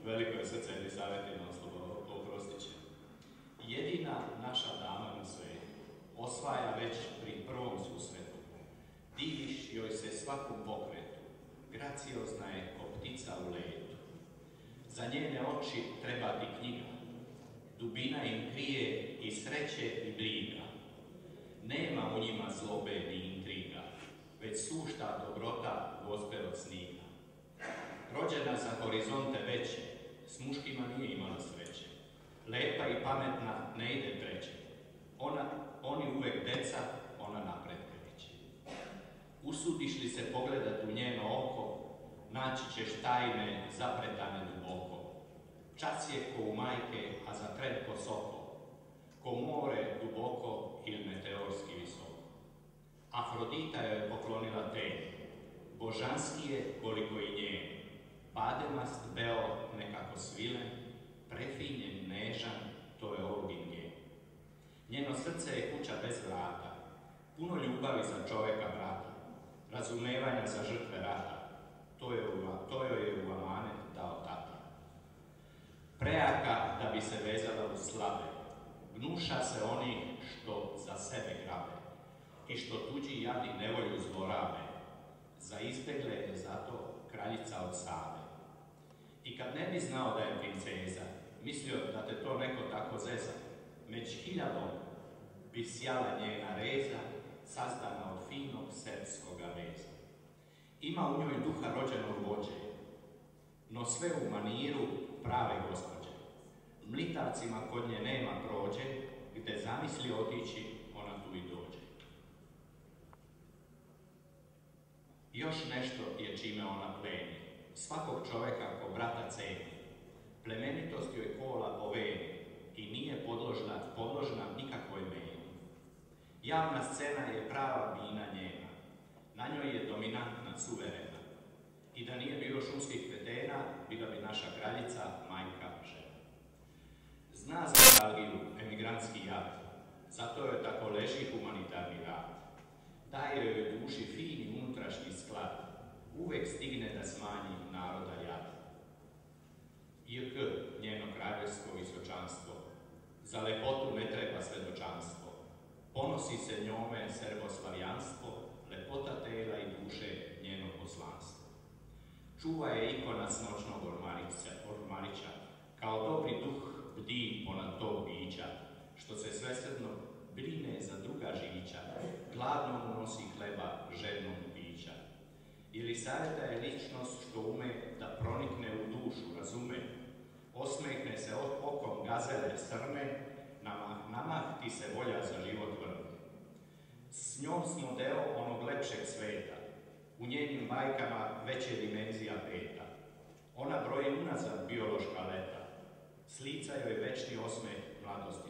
veliko je srce Elisavetina, oprostit će. Jedina naša dama na svijetu osvaja već pri prvom susretu. Diviš joj se svakom pokretu, graciozna je ko ptica u letu. Za njene oči treba ti knjiga, dubina im krije i sreće i briga. Nema u njima zlobe ni intriga, već sušta dobrota gospe od sniga. Rođena za horizonte veće, s muškima nije imala sreće. Lepa i pametna ne ide preče. Oni uvek deca, ona napred kreće. Usudiš li se pogledat u njeno oko, naći ćeš tajne zapretane duboko. Čas je ko u majke, a za tren ko soko, ko more duboko ili meteorski visoko. Afrodita joj je poklonila ten, božanski je koliko i njen. Bademast beo nekako svilen, prefinjen, nežan, to je Olgin gen. Njeno srce je kuća bez vrata, puno ljubavi za čoveka brata, razumevanja za žrtve rata, to joj je u amanet dao tata. Prejaka da bi se vezala u slabe, gnuša se oni što za sebe grabe i što tuđi jadi nevolju zlorabe, za izbjegle je zato kraljica od Save. I kad ne bi znao da je princeza, mislio da te to neko tako zeza, među hiljadom bi sjala njena reza, sazdana od finog srpskoga veza. Ima u njoj duha rođenog vođe, no sve u maniru prave gospođe. Mlitavcima kod nje nema prođe, gde zamisli otići, ona tu i dođe. Još nešto je čime ona pleni, svakog čoveka ko brata ceni. Plemenitost joj kola po veni i nije podložna nikakvoj meni. Javna scena je prava bina njena, na njoj je dominantna, suverena. I da nije bilo šumskih kretena, bila bi naša kraljica, majka, žena. Zna za nostalgiju, emigrantski jad, zato joj tako leži humanitarni rad. Daje joj duši fini unutrašnji sklad, uvek stigne da smanji naroda jad. JK, njeno kraljevsko visočanstvo, za lepotu ne treba svedočanstvo. Ponosi se njome serboslavijanstvo, lepota tela i duše njeno poslanstvo. Čuva je ikona s noćnog ormarića, kao dobri duh bdi ponad tog bića, što se svesrdno brine za druga žića, gladno mu nosi hleba žednog bića. Jelisaveta je ličnost što ume da pronikne u dušu, razume, osmehne se okom gazele srne, namah ti se volja za život vrne. S njom smo deo onog lepšeg sveta, u njenim bajkama već je dimenzija peta. Ona broji unazad biološka leta, s lica joj večni osmeh mladosti